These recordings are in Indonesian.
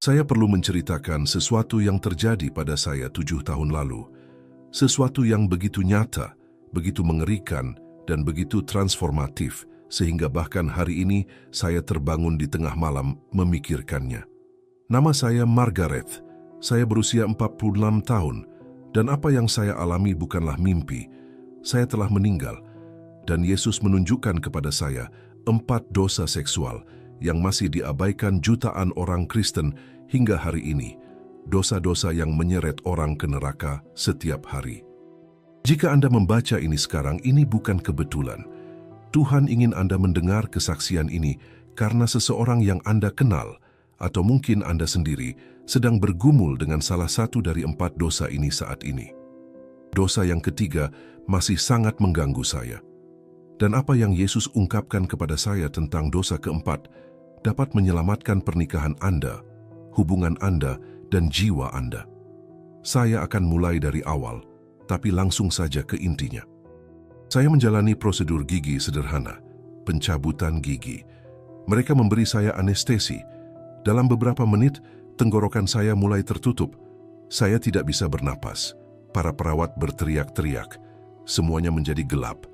Saya perlu menceritakan sesuatu yang terjadi pada saya 7 tahun lalu. Sesuatu yang begitu nyata, begitu mengerikan, dan begitu transformatif, sehingga bahkan hari ini saya terbangun di tengah malam memikirkannya. Nama saya Margaret. Saya berusia 46 tahun, dan apa yang saya alami bukanlah mimpi. Saya telah meninggal, dan Yesus menunjukkan kepada saya 4 dosa seksual yang masih diabaikan jutaan orang Kristen hingga hari ini. Dosa-dosa yang menyeret orang ke neraka setiap hari. Jika Anda membaca ini sekarang, ini bukan kebetulan. Tuhan ingin Anda mendengar kesaksian ini karena seseorang yang Anda kenal, atau mungkin Anda sendiri, sedang bergumul dengan salah satu dari 4 dosa ini saat ini. Dosa yang ketiga masih sangat mengganggu saya. Dan apa yang Yesus ungkapkan kepada saya tentang dosa keempat dapat menyelamatkan pernikahan Anda, hubungan Anda, dan jiwa Anda. Saya akan mulai dari awal, tapi langsung saja ke intinya. Saya menjalani prosedur gigi sederhana, pencabutan gigi. Mereka memberi saya anestesi. Dalam beberapa menit, tenggorokan saya mulai tertutup. Saya tidak bisa bernapas. Para perawat berteriak-teriak. Semuanya menjadi gelap.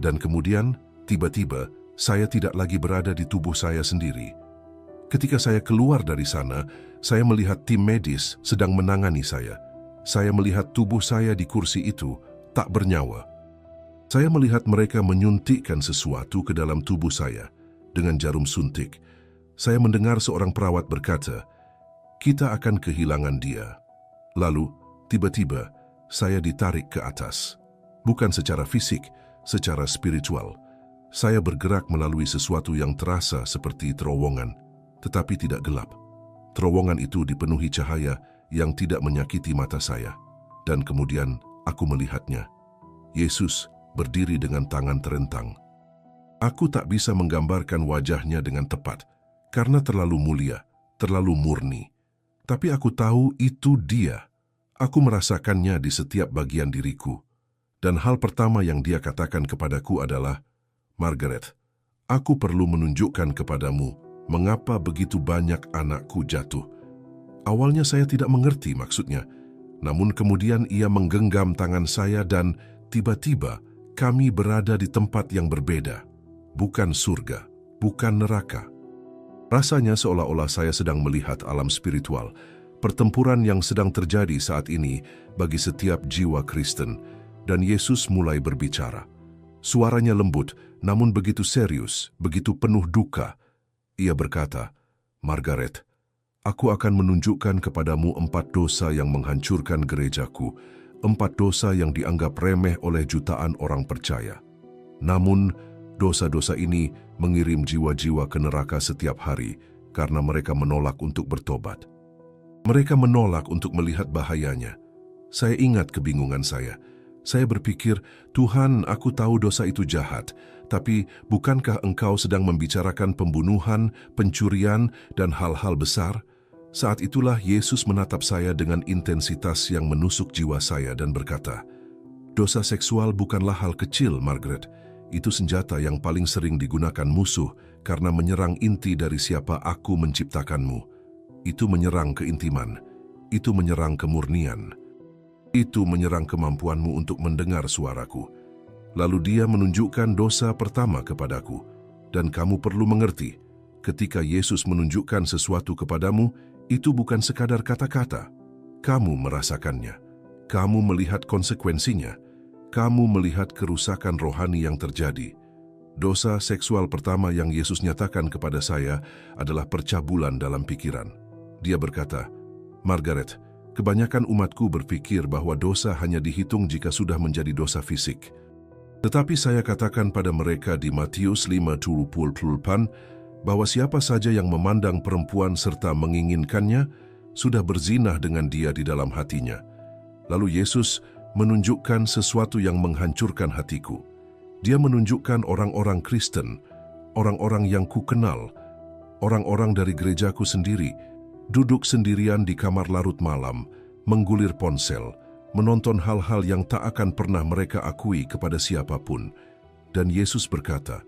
Dan kemudian, tiba-tiba, saya tidak lagi berada di tubuh saya sendiri. Ketika saya keluar dari sana, saya melihat tim medis sedang menangani saya. Saya melihat tubuh saya di kursi itu tak bernyawa. Saya melihat mereka menyuntikkan sesuatu ke dalam tubuh saya dengan jarum suntik. Saya mendengar seorang perawat berkata, "Kita akan kehilangan dia." Lalu, tiba-tiba, saya ditarik ke atas. Bukan secara fisik, secara spiritual. Saya bergerak melalui sesuatu yang terasa seperti terowongan, tetapi tidak gelap. Terowongan itu dipenuhi cahaya yang tidak menyakiti mata saya. Dan kemudian aku melihatnya. Yesus berdiri dengan tangan terentang. Aku tak bisa menggambarkan wajahnya dengan tepat, karena terlalu mulia, terlalu murni. Tapi aku tahu itu dia. Aku merasakannya di setiap bagian diriku. Dan hal pertama yang dia katakan kepadaku adalah, "Margaret, aku perlu menunjukkan kepadamu mengapa begitu banyak anakku jatuh." Awalnya saya tidak mengerti maksudnya, namun kemudian ia menggenggam tangan saya dan tiba-tiba kami berada di tempat yang berbeda. Bukan surga, bukan neraka. Rasanya seolah-olah saya sedang melihat alam spiritual, pertempuran yang sedang terjadi saat ini bagi setiap jiwa Kristen, dan Yesus mulai berbicara. Suaranya lembut, namun begitu serius, begitu penuh duka. Ia berkata, "Margaret, aku akan menunjukkan kepadamu 4 dosa yang menghancurkan gerejaku, 4 dosa yang dianggap remeh oleh jutaan orang percaya. Namun, dosa-dosa ini mengirim jiwa-jiwa ke neraka setiap hari karena mereka menolak untuk bertobat. Mereka menolak untuk melihat bahayanya." Saya ingat kebingungan saya. Saya berpikir, "Tuhan, aku tahu dosa itu jahat, tapi bukankah Engkau sedang membicarakan pembunuhan, pencurian, dan hal-hal besar?" Saat itulah Yesus menatap saya dengan intensitas yang menusuk jiwa saya dan berkata, "Dosa seksual bukanlah hal kecil, Margaret. Itu senjata yang paling sering digunakan musuh karena menyerang inti dari siapa aku menciptakanmu. Itu menyerang keintiman. Itu menyerang kemurnian. Itu menyerang kemampuanmu untuk mendengar suaraku." Lalu dia menunjukkan dosa pertama kepadaku. Dan kamu perlu mengerti, ketika Yesus menunjukkan sesuatu kepadamu, itu bukan sekadar kata-kata. Kamu merasakannya. Kamu melihat konsekuensinya. Kamu melihat kerusakan rohani yang terjadi. Dosa seksual pertama yang Yesus nyatakan kepada saya adalah percabulan dalam pikiran. Dia berkata, "Margaret, kebanyakan umatku berpikir bahwa dosa hanya dihitung jika sudah menjadi dosa fisik. Tetapi saya katakan pada mereka di Matius 5:28 bahwa siapa saja yang memandang perempuan serta menginginkannya sudah berzinah dengan dia di dalam hatinya." Lalu Yesus menunjukkan sesuatu yang menghancurkan hatiku. Dia menunjukkan orang-orang Kristen, orang-orang yang kukenal, orang-orang dari gerejaku sendiri, duduk sendirian di kamar larut malam, menggulir ponsel, menonton hal-hal yang tak akan pernah mereka akui kepada siapapun. Dan Yesus berkata,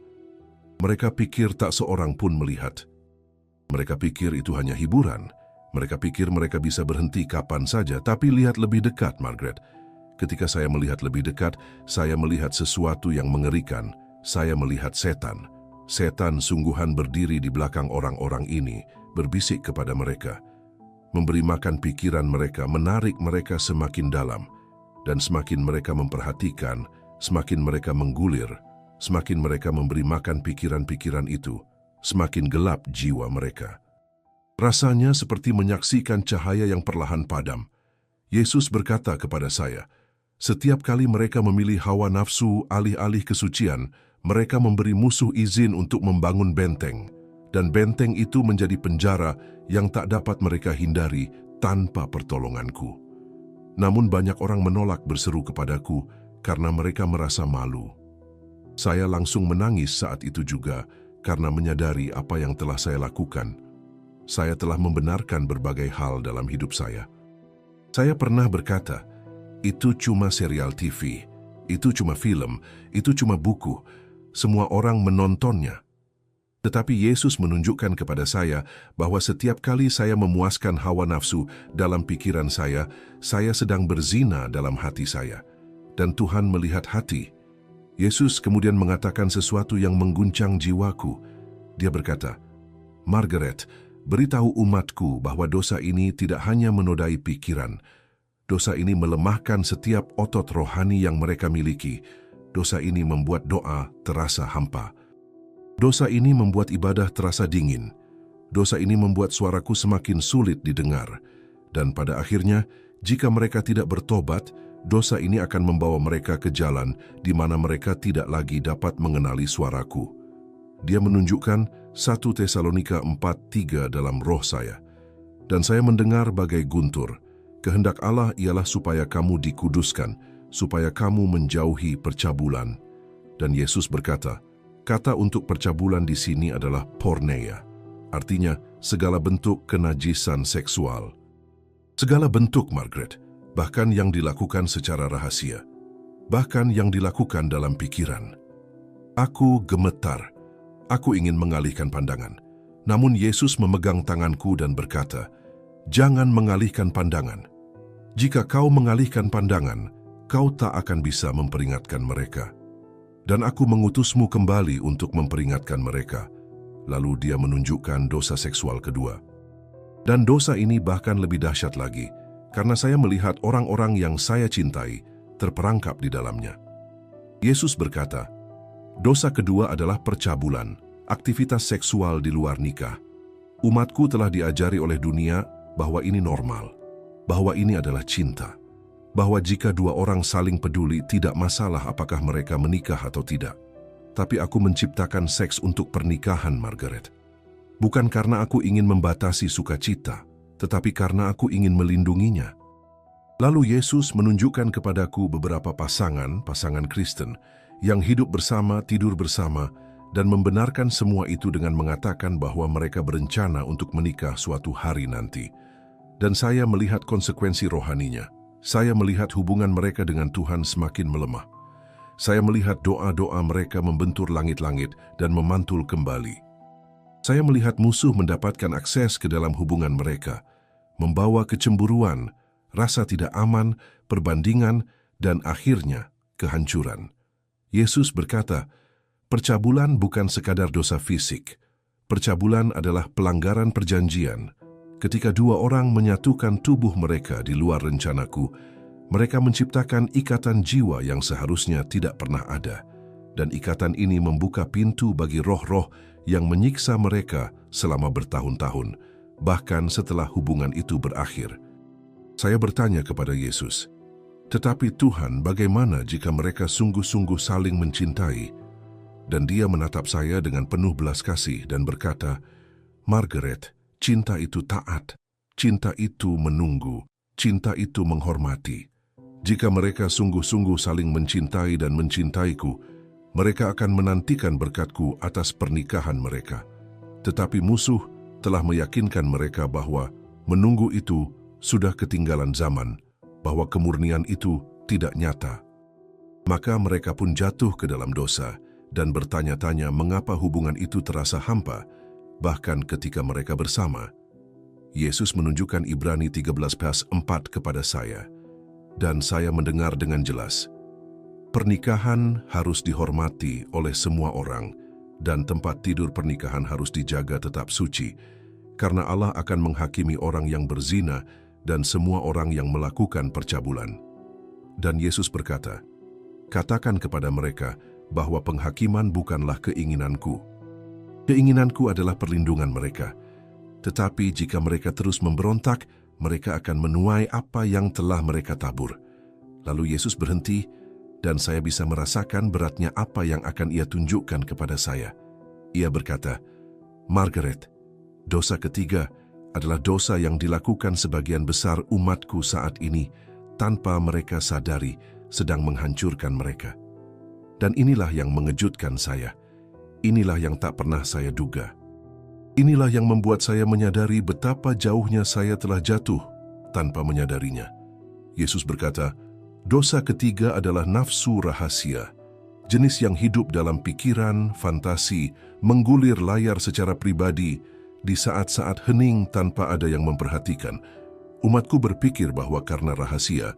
"Mereka pikir tak seorang pun melihat. Mereka pikir itu hanya hiburan. Mereka pikir mereka bisa berhenti kapan saja, tapi lihat lebih dekat, Margaret. Ketika saya melihat lebih dekat, saya melihat sesuatu yang mengerikan. Saya melihat setan. Setan sungguhan berdiri di belakang orang-orang ini, berbisik kepada mereka, memberi makan pikiran mereka, menarik mereka semakin dalam. Dan semakin mereka memperhatikan, semakin mereka menggulir, semakin mereka memberi makan pikiran-pikiran itu, semakin gelap jiwa mereka. Rasanya seperti menyaksikan cahaya yang perlahan padam. Yesus berkata kepada saya, setiap kali mereka memilih hawa nafsu alih-alih kesucian, mereka memberi musuh izin untuk membangun benteng, dan benteng itu menjadi penjara yang tak dapat mereka hindari tanpa pertolonganku. Namun banyak orang menolak berseru kepadaku karena mereka merasa malu. Saya langsung menangis saat itu juga karena menyadari apa yang telah saya lakukan. Saya telah membenarkan berbagai hal dalam hidup saya. Saya pernah berkata, itu cuma serial TV, itu cuma film, itu cuma buku. Semua orang menontonnya. Tetapi Yesus menunjukkan kepada saya bahwa setiap kali saya memuaskan hawa nafsu dalam pikiran saya sedang berzina dalam hati saya. Dan Tuhan melihat hati. Yesus kemudian mengatakan sesuatu yang mengguncang jiwaku. Dia berkata, Margaret, beritahu umatku bahwa dosa ini tidak hanya menodai pikiran. Dosa ini melemahkan setiap otot rohani yang mereka miliki. Dosa ini membuat doa terasa hampa. Dosa ini membuat ibadah terasa dingin. Dosa ini membuat suaraku semakin sulit didengar. Dan pada akhirnya, jika mereka tidak bertobat, dosa ini akan membawa mereka ke jalan di mana mereka tidak lagi dapat mengenali suaraku. Dia menunjukkan 1 Tesalonika 4:3 dalam roh saya. Dan saya mendengar bagai guntur, kehendak Allah ialah supaya kamu dikuduskan, supaya kamu menjauhi percabulan. Dan Yesus berkata, kata untuk percabulan di sini adalah porneia, artinya segala bentuk kenajisan seksual. Segala bentuk, Margaret, bahkan yang dilakukan secara rahasia, bahkan yang dilakukan dalam pikiran. Aku gemetar. Aku ingin mengalihkan pandangan. Namun Yesus memegang tanganku dan berkata, jangan mengalihkan pandangan. Jika kau mengalihkan pandangan, kau tak akan bisa memperingatkan mereka. Dan aku mengutusmu kembali untuk memperingatkan mereka. Lalu dia menunjukkan dosa seksual kedua. Dan dosa ini bahkan lebih dahsyat lagi, karena saya melihat orang-orang yang saya cintai terperangkap di dalamnya. Yesus berkata, dosa kedua adalah percabulan, aktivitas seksual di luar nikah. Umatku telah diajari oleh dunia bahwa ini normal, bahwa ini adalah cinta, bahwa jika dua orang saling peduli tidak masalah apakah mereka menikah atau tidak. Tapi aku menciptakan seks untuk pernikahan, Margaret. Bukan karena aku ingin membatasi sukacita, tetapi karena aku ingin melindunginya. Lalu Yesus menunjukkan kepadaku beberapa pasangan Kristen yang hidup bersama, tidur bersama, dan membenarkan semua itu dengan mengatakan bahwa mereka berencana untuk menikah suatu hari nanti. Dan saya melihat konsekuensi rohaninya. Saya melihat hubungan mereka dengan Tuhan semakin melemah. Saya melihat doa-doa mereka membentur langit-langit dan memantul kembali. Saya melihat musuh mendapatkan akses ke dalam hubungan mereka, membawa kecemburuan, rasa tidak aman, perbandingan, dan akhirnya kehancuran. Yesus berkata, percabulan bukan sekadar dosa fisik. Percabulan adalah pelanggaran perjanjian. Ketika dua orang menyatukan tubuh mereka di luar rencanaku, mereka menciptakan ikatan jiwa yang seharusnya tidak pernah ada. Dan ikatan ini membuka pintu bagi roh-roh yang menyiksa mereka selama bertahun-tahun, bahkan setelah hubungan itu berakhir. Saya bertanya kepada Yesus, tetapi Tuhan, bagaimana jika mereka sungguh-sungguh saling mencintai? Dan dia menatap saya dengan penuh belas kasih dan berkata, Margaret, cinta itu taat, cinta itu menunggu, cinta itu menghormati. Jika mereka sungguh-sungguh saling mencintai dan mencintaiku, mereka akan menantikan berkatku atas pernikahan mereka. Tetapi musuh telah meyakinkan mereka bahwa menunggu itu sudah ketinggalan zaman, bahwa kemurnian itu tidak nyata. Maka mereka pun jatuh ke dalam dosa dan bertanya-tanya mengapa hubungan itu terasa hampa, bahkan ketika mereka bersama. Yesus menunjukkan Ibrani 13:4 kepada saya, dan saya mendengar dengan jelas. Pernikahan harus dihormati oleh semua orang, dan tempat tidur pernikahan harus dijaga tetap suci, karena Allah akan menghakimi orang yang berzina dan semua orang yang melakukan percabulan. Dan Yesus berkata, "Katakan kepada mereka bahwa penghakiman bukanlah keinginanku. Keinginanku adalah perlindungan mereka. Tetapi jika mereka terus memberontak, mereka akan menuai apa yang telah mereka tabur." Lalu Yesus berhenti, dan saya bisa merasakan beratnya apa yang akan Ia tunjukkan kepada saya. Ia berkata, "Margaret, dosa ketiga adalah dosa yang dilakukan sebagian besar umatku saat ini tanpa mereka sadari sedang menghancurkan mereka. Dan inilah yang mengejutkan saya. Inilah yang tak pernah saya duga. Inilah yang membuat saya menyadari betapa jauhnya saya telah jatuh tanpa menyadarinya." Yesus berkata, "Dosa ketiga adalah nafsu rahasia, jenis yang hidup dalam pikiran, fantasi, menggulir layar secara pribadi di saat-saat hening tanpa ada yang memperhatikan. Umatku berpikir bahwa karena rahasia,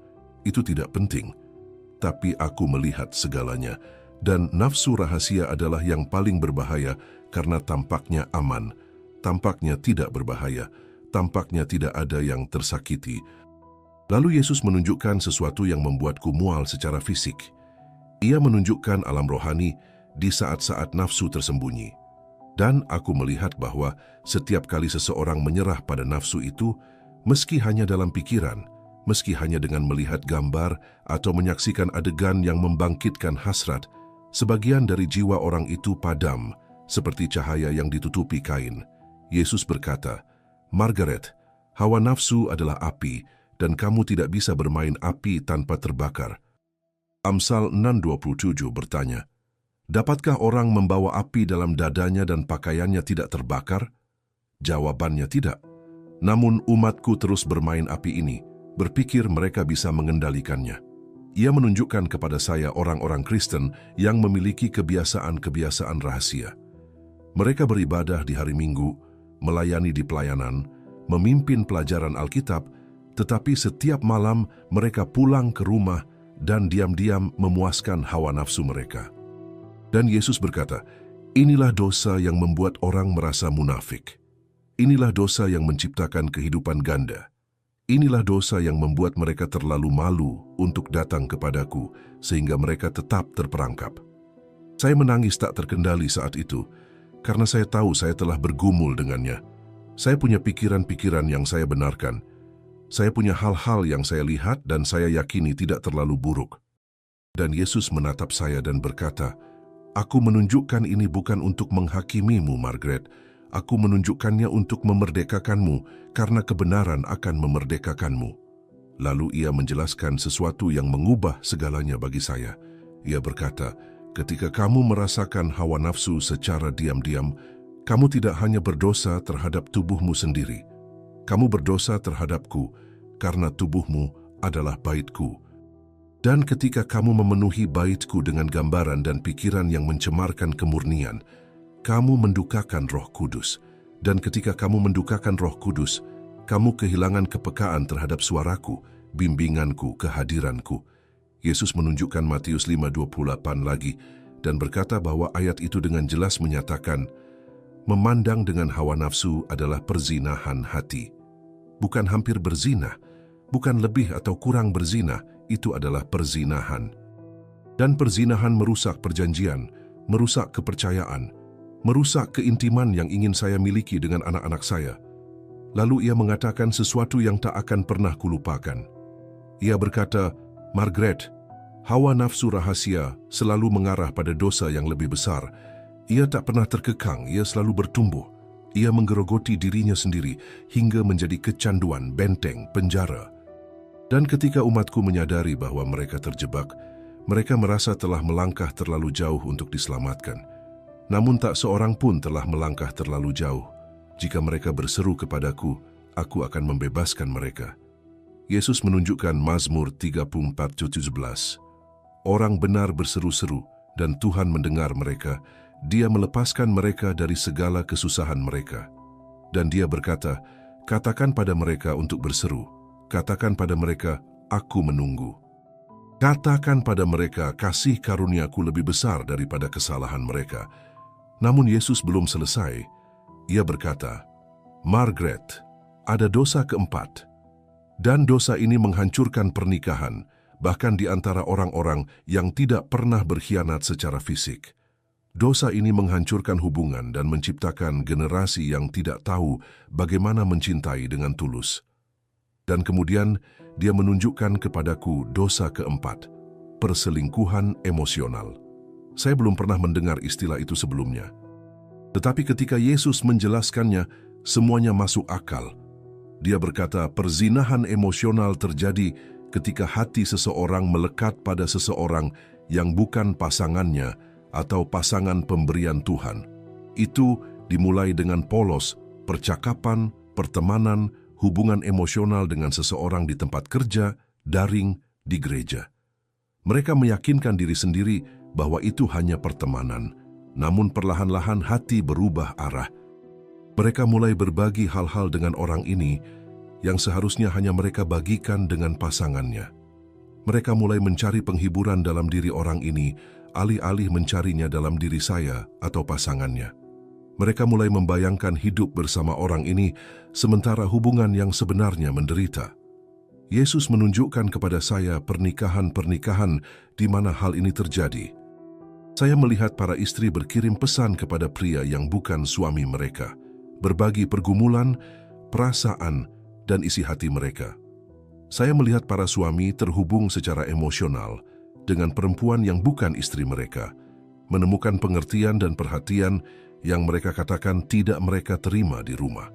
itu tidak penting. Tapi aku melihat segalanya, dan nafsu rahasia adalah yang paling berbahaya karena tampaknya aman, tampaknya tidak berbahaya, tampaknya tidak ada yang tersakiti." Lalu Yesus menunjukkan sesuatu yang membuatku mual secara fisik. Ia menunjukkan alam rohani di saat-saat nafsu tersembunyi. Dan aku melihat bahwa setiap kali seseorang menyerah pada nafsu itu, meski hanya dalam pikiran, meski hanya dengan melihat gambar atau menyaksikan adegan yang membangkitkan hasrat, sebagian dari jiwa orang itu padam, seperti cahaya yang ditutupi kain. Yesus berkata, "Margaret, hawa nafsu adalah api, dan kamu tidak bisa bermain api tanpa terbakar." Amsal 6:27 bertanya, "Dapatkah orang membawa api dalam dadanya dan pakaiannya tidak terbakar?" Jawabannya tidak. Namun umatku terus bermain api ini, berpikir mereka bisa mengendalikannya. Ia menunjukkan kepada saya orang-orang Kristen yang memiliki kebiasaan-kebiasaan rahasia. Mereka beribadah di hari Minggu, melayani di pelayanan, memimpin pelajaran Alkitab, tetapi setiap malam mereka pulang ke rumah dan diam-diam memuaskan hawa nafsu mereka. Dan Yesus berkata, "Inilah dosa yang membuat orang merasa munafik. Inilah dosa yang menciptakan kehidupan ganda. Inilah dosa yang membuat mereka terlalu malu untuk datang kepadaku sehingga mereka tetap terperangkap." Saya menangis tak terkendali saat itu, karena saya tahu saya telah bergumul dengannya. Saya punya pikiran-pikiran yang saya benarkan. Saya punya hal-hal yang saya lihat dan saya yakini tidak terlalu buruk. Dan Yesus menatap saya dan berkata, "Aku menunjukkan ini bukan untuk menghakimimu, Margaret. Aku menunjukkannya untuk memerdekakanmu, karena kebenaran akan memerdekakanmu." Lalu ia menjelaskan sesuatu yang mengubah segalanya bagi saya. Ia berkata, "Ketika kamu merasakan hawa nafsu secara diam-diam, kamu tidak hanya berdosa terhadap tubuhmu sendiri. Kamu berdosa terhadapku, karena tubuhmu adalah baitku. Dan ketika kamu memenuhi baitku dengan gambaran dan pikiran yang mencemarkan kemurnian, kamu mendukakan Roh Kudus. Dan ketika kamu mendukakan Roh Kudus, kamu kehilangan kepekaan terhadap suaraku, bimbinganku, kehadiranku." Yesus menunjukkan Matius 5:28 lagi dan berkata bahwa ayat itu dengan jelas menyatakan, memandang dengan hawa nafsu adalah perzinahan hati. Bukan hampir berzina, bukan lebih atau kurang berzina, itu adalah perzinahan. Dan perzinahan merusak perjanjian, merusak kepercayaan, merusak keintiman yang ingin saya miliki dengan anak-anak saya. Lalu ia mengatakan sesuatu yang tak akan pernah kulupakan. Ia berkata, "Margaret, hawa nafsu rahasia selalu mengarah pada dosa yang lebih besar. Ia tak pernah terkekang, ia selalu bertumbuh. Ia menggerogoti dirinya sendiri hingga menjadi kecanduan, benteng, penjara." Dan ketika umatku menyadari bahwa mereka terjebak, mereka merasa telah melangkah terlalu jauh untuk diselamatkan. Namun tak seorang pun telah melangkah terlalu jauh. Jika mereka berseru kepadaku, aku akan membebaskan mereka. Yesus menunjukkan Mazmur 34:17. Orang benar berseru-seru dan Tuhan mendengar mereka. Dia melepaskan mereka dari segala kesusahan mereka. Dan dia berkata, katakan pada mereka untuk berseru. Katakan pada mereka, aku menunggu. Katakan pada mereka, kasih karuniaku lebih besar daripada kesalahan mereka. Namun Yesus belum selesai. Ia berkata, Margaret, ada dosa keempat. Dan dosa ini menghancurkan pernikahan, bahkan di antara orang-orang yang tidak pernah berkhianat secara fisik. Dosa ini menghancurkan hubungan dan menciptakan generasi yang tidak tahu bagaimana mencintai dengan tulus. Dan kemudian dia menunjukkan kepadaku dosa keempat, perselingkuhan emosional. Saya belum pernah mendengar istilah itu sebelumnya. Tetapi ketika Yesus menjelaskannya, semuanya masuk akal. Dia berkata, perzinahan emosional terjadi ketika hati seseorang melekat pada seseorang yang bukan pasangannya atau pasangan pemberian Tuhan. Itu dimulai dengan polos, percakapan, pertemanan, hubungan emosional dengan seseorang di tempat kerja, daring, di gereja. Mereka meyakinkan diri sendiri bahwa itu hanya pertemanan, namun perlahan-lahan hati berubah arah. Mereka mulai berbagi hal-hal dengan orang ini yang seharusnya hanya mereka bagikan dengan pasangannya. Mereka mulai mencari penghiburan dalam diri orang ini, alih-alih mencarinya dalam diri saya atau pasangannya. Mereka mulai membayangkan hidup bersama orang ini, sementara hubungan yang sebenarnya menderita. Yesus menunjukkan kepada saya pernikahan-pernikahan di mana hal ini terjadi. Saya melihat para istri berkirim pesan kepada pria yang bukan suami mereka, berbagi pergumulan, perasaan, dan isi hati mereka. Saya melihat para suami terhubung secara emosional dengan perempuan yang bukan istri mereka, menemukan pengertian dan perhatian yang mereka katakan tidak mereka terima di rumah.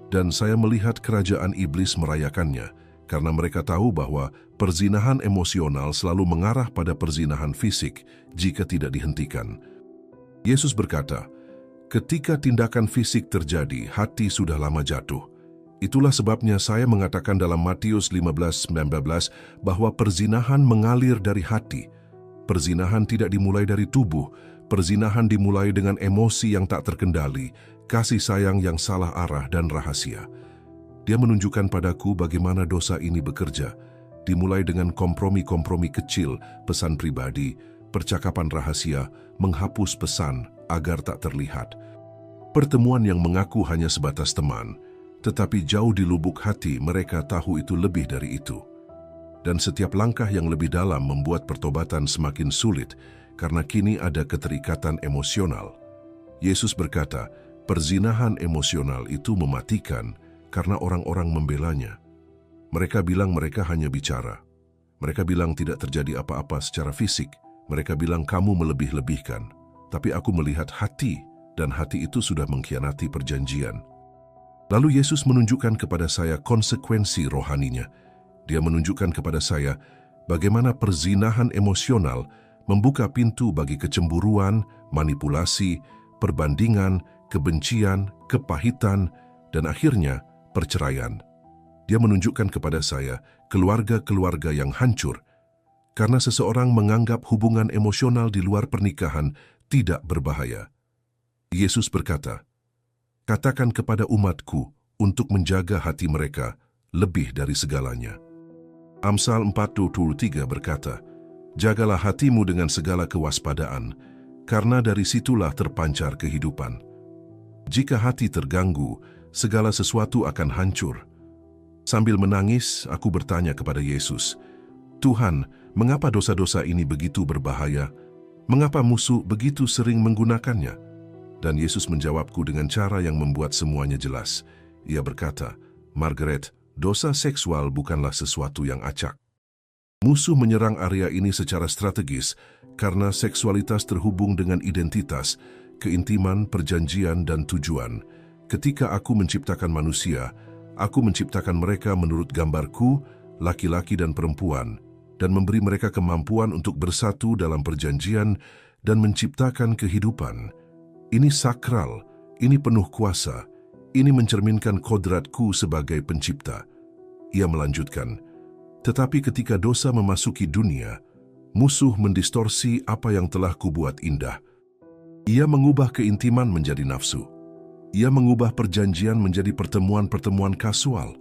Dan saya melihat kerajaan iblis merayakannya, karena mereka tahu bahwa perzinahan emosional selalu mengarah pada perzinahan fisik jika tidak dihentikan. Yesus berkata, ketika tindakan fisik terjadi, hati sudah lama jatuh. Itulah sebabnya saya mengatakan dalam Matius 15:19 bahwa perzinahan mengalir dari hati. Perzinahan tidak dimulai dari tubuh, perzinahan dimulai dengan emosi yang tak terkendali, kasih sayang yang salah arah dan rahasia. Dia menunjukkan padaku bagaimana dosa ini bekerja, dimulai dengan kompromi-kompromi kecil, pesan pribadi, percakapan rahasia, menghapus pesan agar tak terlihat. Pertemuan yang mengaku hanya sebatas teman, tetapi jauh di lubuk hati mereka tahu itu lebih dari itu. Dan setiap langkah yang lebih dalam membuat pertobatan semakin sulit karena kini ada keterikatan emosional. Yesus berkata, perzinahan emosional itu mematikan karena orang-orang membelanya. Mereka bilang mereka hanya bicara. Mereka bilang tidak terjadi apa-apa secara fisik. Mereka bilang kamu melebih-lebihkan. Tapi aku melihat hati, dan hati itu sudah mengkhianati perjanjian. Lalu Yesus menunjukkan kepada saya konsekuensi rohaninya. Dia menunjukkan kepada saya bagaimana perzinahan emosional membuka pintu bagi kecemburuan, manipulasi, perbandingan, kebencian, kepahitan, dan akhirnya perceraian. Dia menunjukkan kepada saya keluarga-keluarga yang hancur karena seseorang menganggap hubungan emosional di luar pernikahan tidak berbahaya. Yesus berkata, katakan kepada umatku untuk menjaga hati mereka lebih dari segalanya. Amsal 4:23 berkata, jagalah hatimu dengan segala kewaspadaan, karena dari situlah terpancar kehidupan. Jika hati terganggu, segala sesuatu akan hancur. Sambil menangis, aku bertanya kepada Yesus, Tuhan, mengapa dosa-dosa ini begitu berbahaya? Mengapa musuh begitu sering menggunakannya? Dan Yesus menjawabku dengan cara yang membuat semuanya jelas. Ia berkata, Margaret, dosa seksual bukanlah sesuatu yang acak. Musuh menyerang area ini secara strategis karena seksualitas terhubung dengan identitas, keintiman, perjanjian, dan tujuan. Ketika aku menciptakan manusia, aku menciptakan mereka menurut gambarku, laki-laki dan perempuan, dan memberi mereka kemampuan untuk bersatu dalam perjanjian dan menciptakan kehidupan. Ini sakral, ini penuh kuasa, ini mencerminkan kodratku sebagai pencipta. Ia melanjutkan, tetapi ketika dosa memasuki dunia, musuh mendistorsi apa yang telah kubuat indah. Ia mengubah keintiman menjadi nafsu. Ia mengubah perjanjian menjadi pertemuan-pertemuan kasual.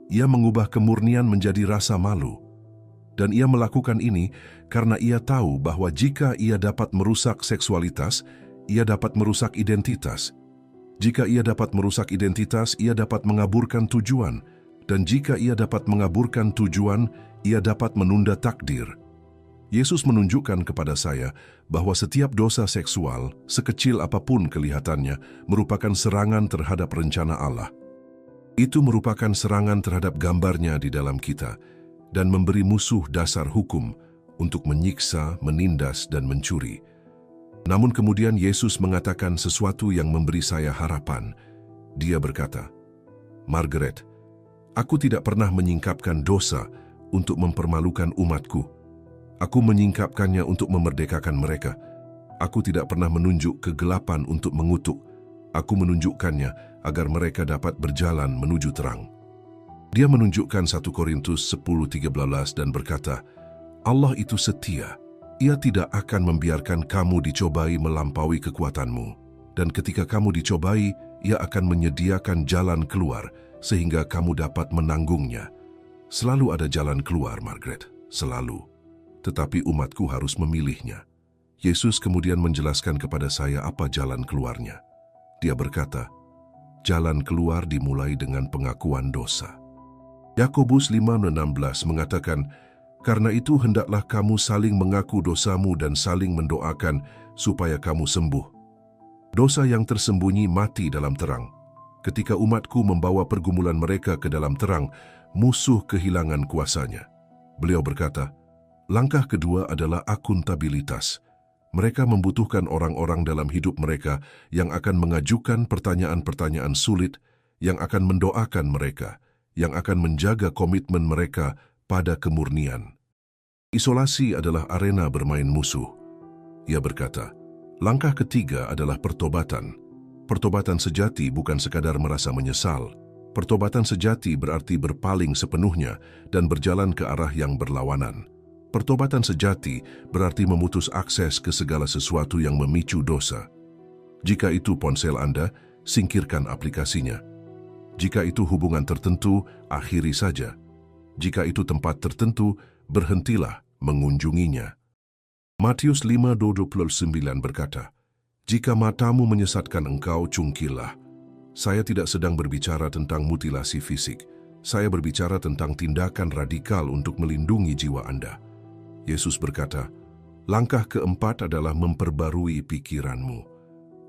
Ia mengubah kemurnian menjadi rasa malu. Dan ia melakukan ini karena ia tahu bahwa jika ia dapat merusak seksualitas, ia dapat merusak identitas. Jika ia dapat merusak identitas, ia dapat mengaburkan tujuan. Dan jika ia dapat mengaburkan tujuan, ia dapat menunda takdir. Yesus menunjukkan kepada saya bahwa setiap dosa seksual, sekecil apapun kelihatannya, merupakan serangan terhadap rencana Allah. Itu merupakan serangan terhadap gambarnya di dalam kita dan memberi musuh dasar hukum untuk menyiksa, menindas, dan mencuri. Namun kemudian Yesus mengatakan sesuatu yang memberi saya harapan. Dia berkata, "Margaret, aku tidak pernah menyingkapkan dosa untuk mempermalukan umatku. Aku menyingkapkannya untuk memerdekakan mereka. Aku tidak pernah menunjuk kegelapan untuk mengutuk. Aku menunjukkannya agar mereka dapat berjalan menuju terang." Dia menunjukkan 1 Korintus 10:13 dan berkata, Allah itu setia. Ia tidak akan membiarkan kamu dicobai melampaui kekuatanmu. Dan ketika kamu dicobai, ia akan menyediakan jalan keluar sehingga kamu dapat menanggungnya. Selalu ada jalan keluar, Margaret. Selalu. Tetapi umatku harus memilihnya. Yesus kemudian menjelaskan kepada saya apa jalan keluarnya. Dia berkata, jalan keluar dimulai dengan pengakuan dosa. Yakobus 5:16 mengatakan, karena itu hendaklah kamu saling mengaku dosamu dan saling mendoakan supaya kamu sembuh. Dosa yang tersembunyi mati dalam terang. Ketika umatku membawa pergumulan mereka ke dalam terang, musuh kehilangan kuasanya. Beliau berkata, langkah kedua adalah akuntabilitas. Mereka membutuhkan orang-orang dalam hidup mereka yang akan mengajukan pertanyaan-pertanyaan sulit, yang akan mendoakan mereka, yang akan menjaga komitmen mereka pada kemurnian. Isolasi adalah arena bermain musuh. Ia berkata, langkah ketiga adalah pertobatan. Pertobatan sejati bukan sekadar merasa menyesal. Pertobatan sejati berarti berpaling sepenuhnya dan berjalan ke arah yang berlawanan. Pertobatan sejati berarti memutus akses ke segala sesuatu yang memicu dosa. Jika itu ponsel Anda, singkirkan aplikasinya. Jika itu hubungan tertentu, akhiri saja. Jika itu tempat tertentu, berhentilah mengunjunginya. Matius 5:29 berkata, jika matamu menyesatkan engkau, cungkilah. Saya tidak sedang berbicara tentang mutilasi fisik. Saya berbicara tentang tindakan radikal untuk melindungi jiwa Anda. Yesus berkata, langkah keempat adalah memperbarui pikiranmu.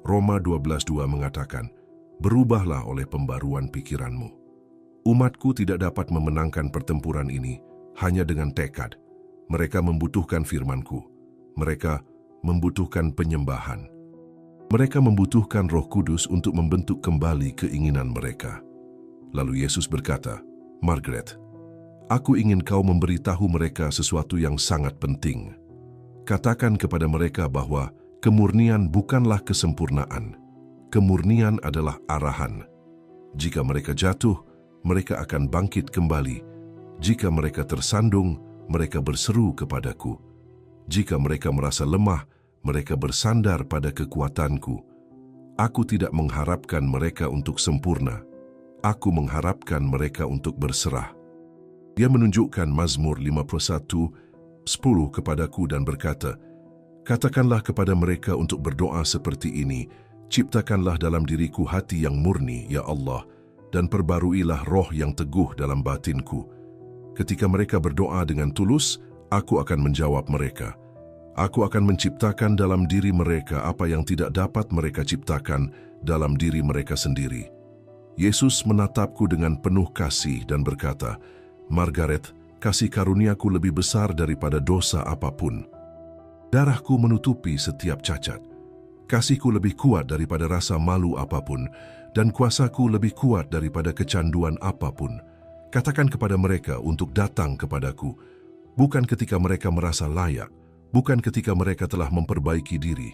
Roma 12:2 mengatakan, berubahlah oleh pembaruan pikiranmu. Umatku tidak dapat memenangkan pertempuran ini hanya dengan tekad. Mereka membutuhkan firman-Ku. Mereka membutuhkan penyembahan. Mereka membutuhkan Roh Kudus untuk membentuk kembali keinginan mereka. Lalu Yesus berkata, Margaret, aku ingin kau memberitahu mereka sesuatu yang sangat penting. Katakan kepada mereka bahwa kemurnian bukanlah kesempurnaan. Kemurnian adalah arahan. Jika mereka jatuh, mereka akan bangkit kembali. Jika mereka tersandung, mereka berseru kepadaku. Jika mereka merasa lemah, mereka bersandar pada kekuatanku. Aku tidak mengharapkan mereka untuk sempurna. Aku mengharapkan mereka untuk berserah. Dia menunjukkan Mazmur 51:10 kepadaku dan berkata, katakanlah kepada mereka untuk berdoa seperti ini, ciptakanlah dalam diriku hati yang murni, ya Allah, dan perbaruilah roh yang teguh dalam batinku. Ketika mereka berdoa dengan tulus, aku akan menjawab mereka. Aku akan menciptakan dalam diri mereka apa yang tidak dapat mereka ciptakan dalam diri mereka sendiri. Yesus menatapku dengan penuh kasih dan berkata, Margaret, kasih karuniaku lebih besar daripada dosa apapun. Darahku menutupi setiap cacat. Kasihku lebih kuat daripada rasa malu apapun, dan kuasaku lebih kuat daripada kecanduan apapun. Katakan kepada mereka untuk datang kepadaku, bukan ketika mereka merasa layak, bukan ketika mereka telah memperbaiki diri,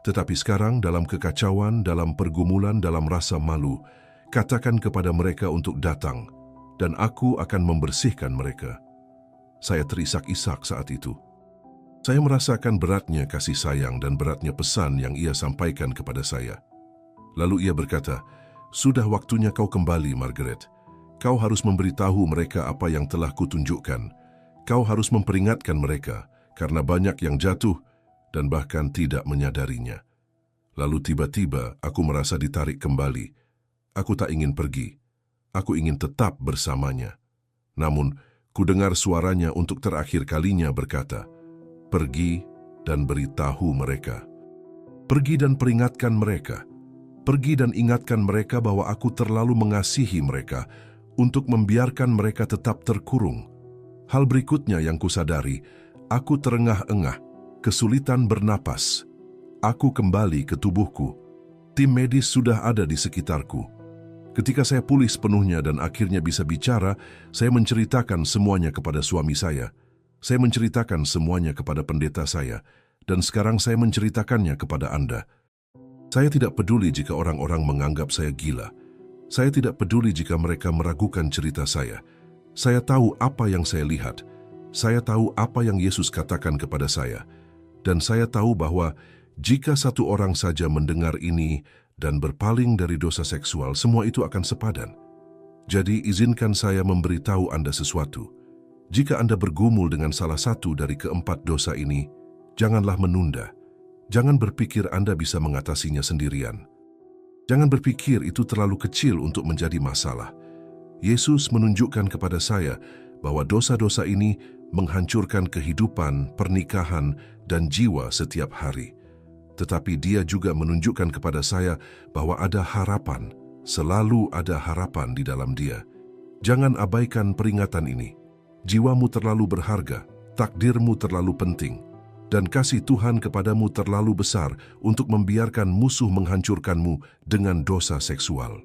tetapi sekarang dalam kekacauan, dalam pergumulan, dalam rasa malu, katakan kepada mereka untuk datang, dan aku akan membersihkan mereka. Saya terisak-isak saat itu. Saya merasakan beratnya kasih sayang dan beratnya pesan yang ia sampaikan kepada saya. Lalu ia berkata, "Sudah waktunya kau kembali, Margaret. Kau harus memberitahu mereka apa yang telah kutunjukkan. Kau harus memperingatkan mereka, karena banyak yang jatuh dan bahkan tidak menyadarinya." Lalu tiba-tiba aku merasa ditarik kembali. Aku tak ingin pergi. Aku ingin tetap bersamanya. Namun, ku dengar suaranya untuk terakhir kalinya berkata, "Pergi dan beritahu mereka. Pergi dan peringatkan mereka. Pergi dan ingatkan mereka bahwa aku terlalu mengasihi mereka untuk membiarkan mereka tetap terkurung." Hal berikutnya yang kusadari, aku terengah-engah, kesulitan bernapas. Aku kembali ke tubuhku. Tim medis sudah ada di sekitarku. Ketika saya pulih sepenuhnya dan akhirnya bisa bicara, saya menceritakan semuanya kepada suami saya. Saya menceritakan semuanya kepada pendeta saya, dan sekarang saya menceritakannya kepada Anda. Saya tidak peduli jika orang-orang menganggap saya gila. Saya tidak peduli jika mereka meragukan cerita saya. Saya tahu apa yang saya lihat. Saya tahu apa yang Yesus katakan kepada saya. Dan saya tahu bahwa jika satu orang saja mendengar ini dan berpaling dari dosa seksual, semua itu akan sepadan. Jadi izinkan saya memberitahu Anda sesuatu. Jika Anda bergumul dengan salah satu dari keempat dosa ini, janganlah menunda. Jangan berpikir Anda bisa mengatasinya sendirian. Jangan berpikir itu terlalu kecil untuk menjadi masalah. Yesus menunjukkan kepada saya bahwa dosa-dosa ini menghancurkan kehidupan, pernikahan, dan jiwa setiap hari. Tetapi Dia juga menunjukkan kepada saya bahwa ada harapan, selalu ada harapan di dalam Dia. Jangan abaikan peringatan ini. Jiwamu terlalu berharga, takdirmu terlalu penting, dan kasih Tuhan kepadamu terlalu besar untuk membiarkan musuh menghancurkanmu dengan dosa seksual.